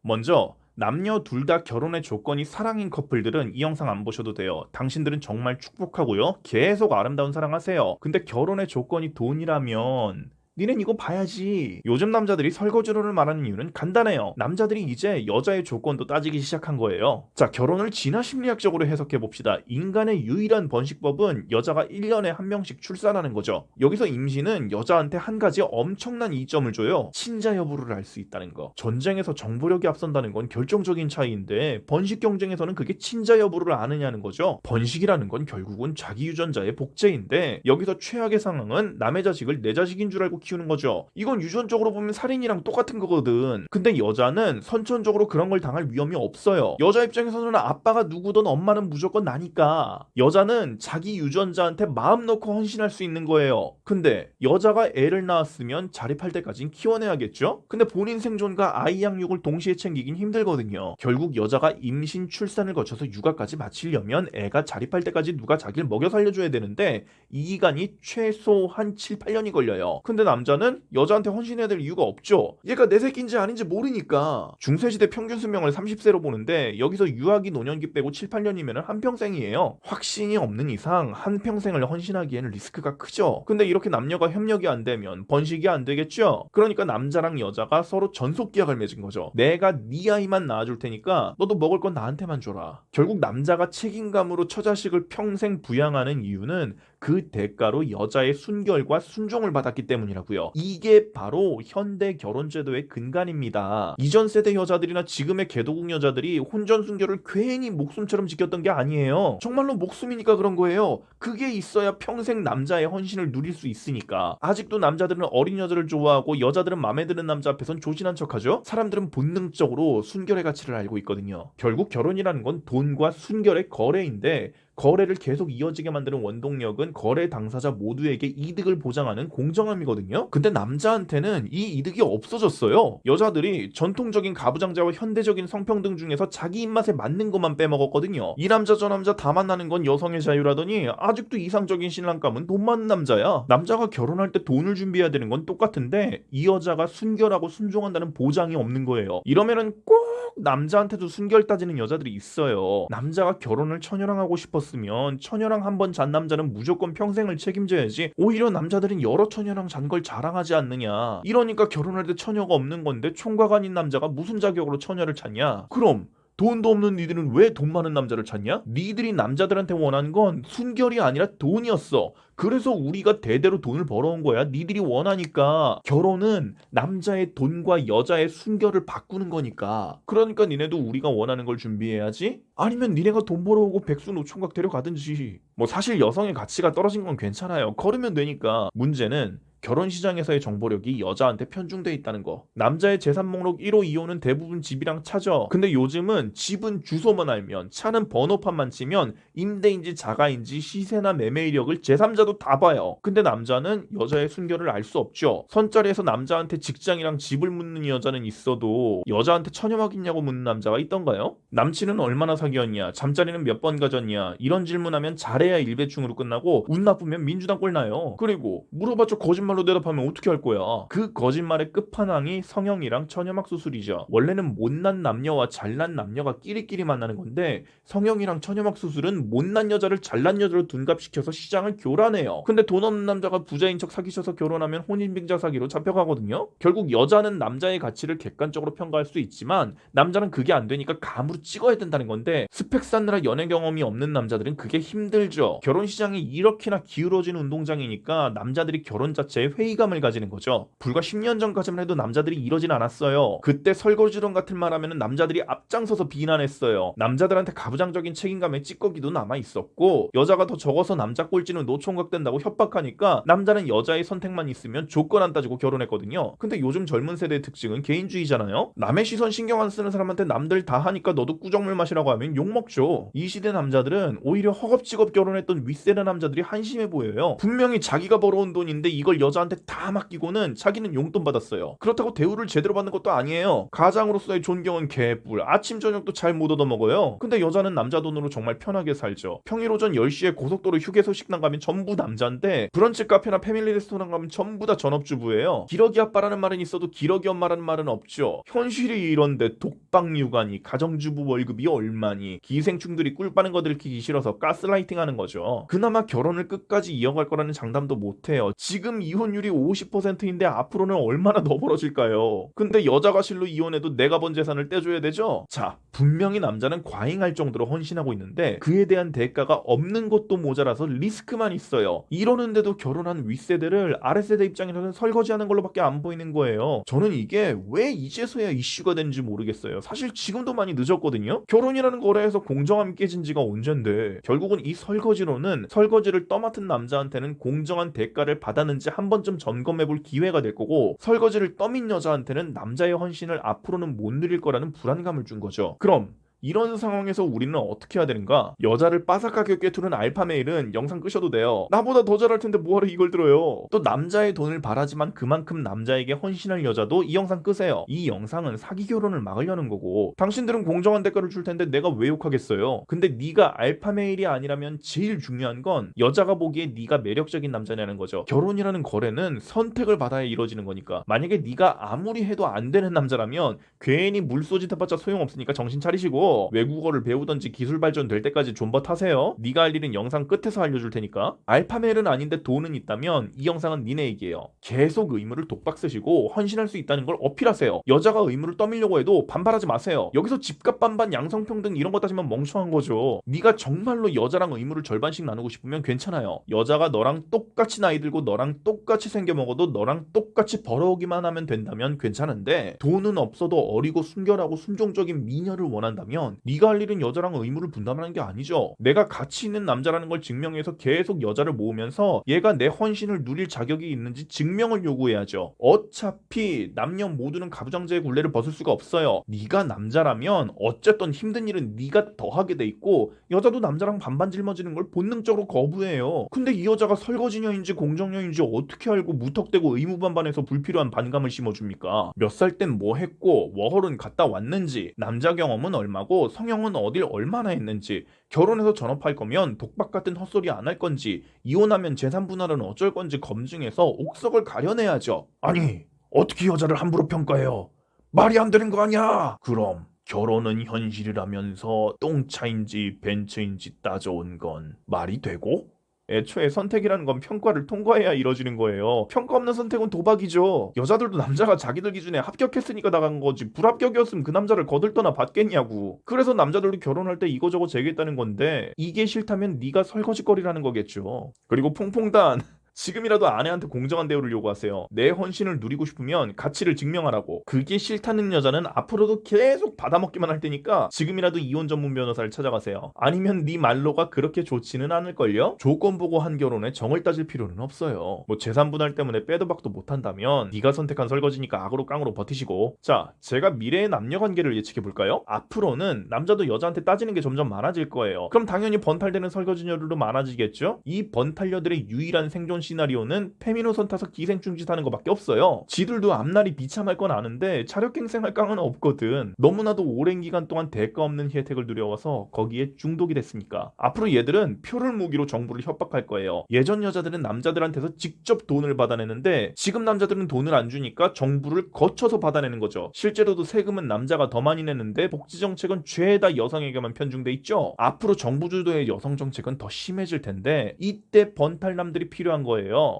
먼저 남녀 둘 다 결혼의 조건이 사랑인 커플들은 이 영상 안 보셔도 돼요. 당신들은 정말 축복하고요. 계속 아름다운 사랑하세요. 근데 결혼의 조건이 돈이라면 니넨 이거 봐야지. 요즘 남자들이 설거지론을 말하는 이유는 간단해요. 남자들이 이제 여자의 조건도 따지기 시작한 거예요. 자, 결혼을 진화 심리학적으로 해석해 봅시다. 인간의 유일한 번식법은 여자가 1년에 한 명씩 출산하는 거죠. 여기서 임신은 여자한테 한 가지 엄청난 이점을 줘요. 친자 여부를 알 수 있다는 거. 전쟁에서 정보력이 앞선다는 건 결정적인 차이인데 번식 경쟁에서는 그게 친자 여부를 아느냐는 거죠. 번식이라는 건 결국은 자기 유전자의 복제인데 여기서 최악의 상황은 남의 자식을 내 자식인 줄 알고 키우는 거죠. 이건 유전적으로 보면 살인이랑 똑같은 거거든. 근데 여자는 선천적으로 그런 걸 당할 위험이 없어요. 여자 입장에서는 아빠가 누구든 엄마는 무조건 나니까 여자는 자기 유전자한테 마음 놓고 헌신할 수 있는 거예요. 근데 여자가 애를 낳았으면 자립할 때까진 키워내야겠죠? 근데 본인 생존과 아이 양육을 동시에 챙기긴 힘들거든요. 결국 여자가 임신 출산을 거쳐서 육아까지 마치려면 애가 자립할 때까지 누가 자기를 먹여 살려줘야 되는데 이 기간이 최소한 7, 8년이 걸려요. 근데 남자는 여자한테 헌신해야 될 이유가 없죠. 얘가 내 새끼인지 아닌지 모르니까. 중세시대 평균 수명을 30세로 보는데 여기서 유아기 노년기 빼고 7, 8년이면 한평생이에요. 확신이 없는 이상 한평생을 헌신하기에는 리스크가 크죠. 근데 이렇게 남녀가 협력이 안 되면 번식이 안 되겠죠. 그러니까 남자랑 여자가 서로 전속 계약을 맺은 거죠. 내가 네 아이만 낳아줄 테니까 너도 먹을 건 나한테만 줘라. 결국 남자가 책임감으로 처자식을 평생 부양하는 이유는 그 대가로 여자의 순결과 순종을 받았기 때문이라고요. 이게 바로 현대 결혼제도의 근간입니다. 이전 세대 여자들이나 지금의 개도국 여자들이 혼전 순결을 괜히 목숨처럼 지켰던 게 아니에요. 정말로 목숨이니까 그런 거예요. 그게 있어야 평생 남자의 헌신을 누릴 수 있으니까. 아직도 남자들은 어린 여자를 좋아하고 여자들은 마음에 드는 남자 앞에선 조신한 척하죠. 사람들은 본능적으로 순결의 가치를 알고 있거든요. 결국 결혼이라는 건 돈과 순결의 거래인데 거래를 계속 이어지게 만드는 원동력은 거래 당사자 모두에게 이득을 보장하는 공정함이거든요. 근데 남자한테는 이 이득이 없어졌어요. 여자들이 전통적인 가부장제와 현대적인 성평등 중에서 자기 입맛에 맞는 것만 빼먹었거든요. 이 남자 저 남자 다 만나는 건 여성의 자유라더니 아직도 이상적인 신랑감은 돈 많은 남자야. 남자가 결혼할 때 돈을 준비해야 되는 건 똑같은데 이 여자가 순결하고 순종한다는 보장이 없는 거예요. 이러면은 꼭 남자한테도 순결 따지는 여자들이 있어요. 남자가 결혼을 처녀랑 하고 싶었으면 처녀랑 한 번 잔 남자는 무조건 평생을 책임져야지. 오히려 남자들은 여러 처녀랑 잔 걸 자랑하지 않느냐. 이러니까 결혼할 때 처녀가 없는 건데 총각 아닌 남자가 무슨 자격으로 처녀를 찾냐. 그럼 돈도 없는 니들은 왜 돈 많은 남자를 찾냐? 니들이 남자들한테 원하는 건 순결이 아니라 돈이었어. 그래서 우리가 대대로 돈을 벌어온 거야. 니들이 원하니까. 결혼은 남자의 돈과 여자의 순결을 바꾸는 거니까. 그러니까 니네도 우리가 원하는 걸 준비해야지. 아니면 니네가 돈 벌어오고 백수노총각 데려가든지. 뭐 사실 여성의 가치가 떨어진 건 괜찮아요. 걸으면 되니까. 문제는 결혼 시장에서의 정보력이 여자한테 편중돼 있다는 거. 남자의 재산 목록 1호, 2호는 대부분 집이랑 차죠. 근데 요즘은 집은 주소만 알면, 차는 번호판만 치면 임대인지 자가인지 시세나 매매 이력을 제3자도 다 봐요. 근데 남자는 여자의 순결을 알 수 없죠. 선자리에서 남자한테 직장이랑 집을 묻는 여자는 있어도 여자한테 처녀막 있냐고 묻는 남자가 있던가요? 남친은 얼마나 사귀었냐? 잠자리는 몇 번 가졌냐? 이런 질문하면 잘해야 일배충으로 끝나고 운 나쁘면 민주당 꼴 나요. 그리고 물어봤자 거짓말로 대답하면 어떻게 할 거야? 그 거짓말의 끝판왕이 성형이랑 처녀막 수술이죠. 원래는 못난 남녀와 잘난 남녀가 끼리끼리 만나는 건데 성형이랑 처녀막 수술은 못난 여자를 잘난 여자로 둔갑시켜서 시장을 교란해요. 근데 돈 없는 남자가 부자인 척 사귀셔서 결혼하면 혼인빙자 사기로 잡혀가거든요. 결국 여자는 남자의 가치를 객관적으로 평가할 수 있지만 남자는 그게 안 되니까 감으로 찍어야 된다는 건데 스펙 쌓느라 연애 경험이 없는 남자들은 그게 힘들죠. 결혼 시장이 이렇게나 기울어진 운동장이니까 남자들이 결혼 자체에 회의감을 가지는 거죠. 불과 10년 전까지만 해도 남자들이 이러진 않았어요. 그때 설거지론 같은 말 하면 남자들이 앞장서서 비난했어요. 남자들한테 가부장적인 책임감에 찌꺼기도 남아 있었고 여자가 더 적어서 남자 꼴찌는 노총각 된다고 협박하니까 남자는 여자의 선택만 있으면 조건 안 따지고 결혼했거든요. 근데 요즘 젊은 세대의 특징은 개인주의잖아요. 남의 시선 신경 안 쓰는 사람한테 남들 다 하니까 너도 꾸정물 마시라고 하면 욕먹죠. 이 시대 남자들은 오히려 허겁지겁 결혼했던 윗세대 남자들이 한심해 보여요. 분명히 자기가 벌어온 돈인데 이걸 여자한테 다 맡기고는 자기는 용돈 받았어요. 그렇다고 대우를 제대로 받는 것도 아니에요. 가장으로서의 존경은 개뿔. 아침 저녁도 잘 못 얻어먹어요. 근데 여자는 남자 돈으로 정말 편하게 살죠. 평일 오전 10시에 고속도로 휴게소 식당 가면 전부 남자인데 브런치 카페나 패밀리 레스토랑 가면 전부 다 전업주부예요. 기러기 아빠라는 말은 있어도 기러기 엄마라는 말은 없죠. 현실이 이런데 독박 육아니, 가정주부 월급이 얼마니, 기생충들이 꿀 빠는 거 들키기 싫어서 가스라이팅 하는 거죠. 그나마 결혼을 끝까지 이어갈 거라는 장담도 못해요. 지금 이혼율이 50%인데 앞으로는 얼마나 더 벌어질까요? 근데 여자가 실로 이혼해도 내가 번 재산을 떼줘야 되죠? 자, 분명히 남자는 과잉할 정도로 헌신하고 있는데 그에 대한 대가가 없는 것도 모자라서 리스크만 있어요. 이러는데도 결혼한 윗세대를 아랫세대 입장에서는 설거지하는 걸로밖에 안 보이는 거예요. 저는 이게 왜 이제서야 이슈가 되는지 모르겠어요. 사실 지금도 많이 늦었거든요. 결혼이라는 거래에서 공정함이 깨진 지가 언젠데 결국은 이 설거지로는 설거지를 떠맡은 남자한테는 공정한 대가를 받았는지 한 번쯤 점검해볼 기회가 될 거고 설거지를 떠민 여자한테는 남자의 헌신을 앞으로는 못 누릴 거라는 불안감을 준 거죠. 그럼 이런 상황에서 우리는 어떻게 해야 되는가? 여자를 빠삭하게 꿰투는 알파메일은 영상 끄셔도 돼요. 나보다 더 잘할 텐데 뭐하러 이걸 들어요? 또 남자의 돈을 바라지만 그만큼 남자에게 헌신할 여자도 이 영상 끄세요. 이 영상은 사기 결혼을 막으려는 거고 당신들은 공정한 대가를 줄 텐데 내가 왜 욕하겠어요? 근데 네가 알파메일이 아니라면 제일 중요한 건 여자가 보기에 네가 매력적인 남자냐는 거죠. 결혼이라는 거래는 선택을 받아야 이루어지는 거니까 만약에 네가 아무리 해도 안 되는 남자라면 괜히 물쏘짓 해봤자 소용없으니까 정신 차리시고 외국어를 배우던지 기술 발전될 때까지 존버 타세요. 네가 할 일은 영상 끝에서 알려줄 테니까. 알파멜은 아닌데 돈은 있다면 이 영상은 니네 얘기예요. 계속 의무를 독박 쓰시고 헌신할 수 있다는 걸 어필하세요. 여자가 의무를 떠밀려고 해도 반발하지 마세요. 여기서 집값 반반 양성평등 이런 거 따지면 멍청한 거죠. 네가 정말로 여자랑 의무를 절반씩 나누고 싶으면 괜찮아요. 여자가 너랑 똑같이 나이 들고 너랑 똑같이 생겨 먹어도 너랑 똑같이 벌어오기만 하면 된다면 괜찮은데 돈은 없어도 어리고 순결하고 순종적인 미녀를 원한다면 네가 할 일은 여자랑 의무를 분담하는 게 아니죠. 내가 가치 있는 남자라는 걸 증명해서 계속 여자를 모으면서 얘가 내 헌신을 누릴 자격이 있는지 증명을 요구해야죠. 어차피 남녀 모두는 가부장제의 굴레를 벗을 수가 없어요. 네가 남자라면 어쨌든 힘든 일은 네가 더 하게 돼 있고 여자도 남자랑 반반 짊어지는 걸 본능적으로 거부해요. 근데 이 여자가 설거지녀인지 공정녀인지 어떻게 알고 무턱대고 의무반반해서 불필요한 반감을 심어줍니까? 몇 살 땐 뭐 했고 워홀은 갔다 왔는지 남자 경험은 얼마고 성형은 어딜 얼마나 했는지 결혼해서 전업할 거면 독박 같은 헛소리 안 할 건지 이혼하면 재산 분할은 어쩔 건지 검증해서 옥석을 가려내야죠. 아니 어떻게 여자를 함부로 평가해요? 말이 안 되는 거 아니야? 그럼 결혼은 현실이라면서 똥차인지 벤츠인지 따져온 건 말이 되고? 애초에 선택이라는 건 평가를 통과해야 이뤄지는 거예요. 평가 없는 선택은 도박이죠. 여자들도 남자가 자기들 기준에 합격했으니까 나간 거지 불합격이었으면 그 남자를 거들떠나 받겠냐고. 그래서 남자들도 결혼할 때 이거저거 제기했다는 건데 이게 싫다면 네가 설거지거리라는 거겠죠. 그리고 퐁퐁단 지금이라도 아내한테 공정한 대우를 요구하세요. 내 헌신을 누리고 싶으면 가치를 증명하라고. 그게 싫다는 여자는 앞으로도 계속 받아먹기만 할 테니까 지금이라도 이혼 전문 변호사를 찾아가세요. 아니면 네 말로가 그렇게 좋지는 않을걸요? 조건 보고 한 결혼에 정을 따질 필요는 없어요. 뭐 재산 분할 때문에 빼도 박도 못한다면 네가 선택한 설거지니까 악으로 깡으로 버티시고. 자, 제가 미래의 남녀관계를 예측해볼까요? 앞으로는 남자도 여자한테 따지는 게 점점 많아질 거예요. 그럼 당연히 번탈되는 설거지녀들도 많아지겠죠? 이 번탈녀들의 유일한 생존 시나리오는 페미노선 타서 기생충 짓 하는 거밖에 없어요. 지들도 앞날이 비참할 건 아는데 차력갱생할 깡은 없거든. 너무나도 오랜 기간 동안 대가 없는 혜택을 누려와서 거기에 중독이 됐으니까. 앞으로 얘들은 표를 무기로 정부를 협박할 거예요. 예전 여자들은 남자들한테서 직접 돈을 받아내는데 지금 남자들은 돈을 안 주니까 정부를 거쳐서 받아내는 거죠. 실제로도 세금은 남자가 더 많이 내는데 복지정책은 죄다 여성에게만 편중돼 있죠. 앞으로 정부 주도의 여성 정책은 더 심해질 텐데 이때 번탈남들이 필요한 거예요.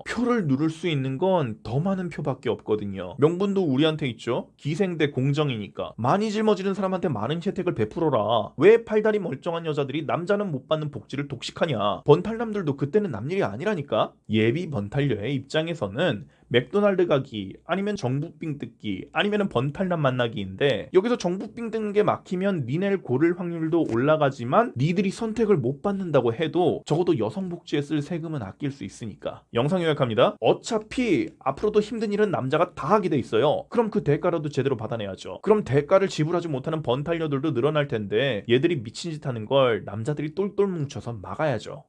표를 누를 수 있는 건 더 많은 표밖에 없거든요. 명분도 우리한테 있죠. 기생대 공정이니까. 많이 짊어지는 사람한테 많은 혜택을 베풀어라. 왜 팔다리 멀쩡한 여자들이 남자는 못 받는 복지를 독식하냐. 번탈남들도 그때는 남일이 아니라니까. 예비 번탈녀의 입장에서는 맥도날드 가기 아니면 정부빙 뜯기 아니면 번탈남 만나기인데 여기서 정부빙 뜯는 게 막히면 니네를 고를 확률도 올라가지만 니들이 선택을 못 받는다고 해도 적어도 여성 복지에 쓸 세금은 아낄 수 있으니까. 영상 요약합니다. 어차피 앞으로도 힘든 일은 남자가 다 하게 돼 있어요. 그럼 그 대가라도 제대로 받아내야죠. 그럼 대가를 지불하지 못하는 번탈녀들도 늘어날 텐데 얘들이 미친 짓 하는 걸 남자들이 똘똘 뭉쳐서 막아야죠.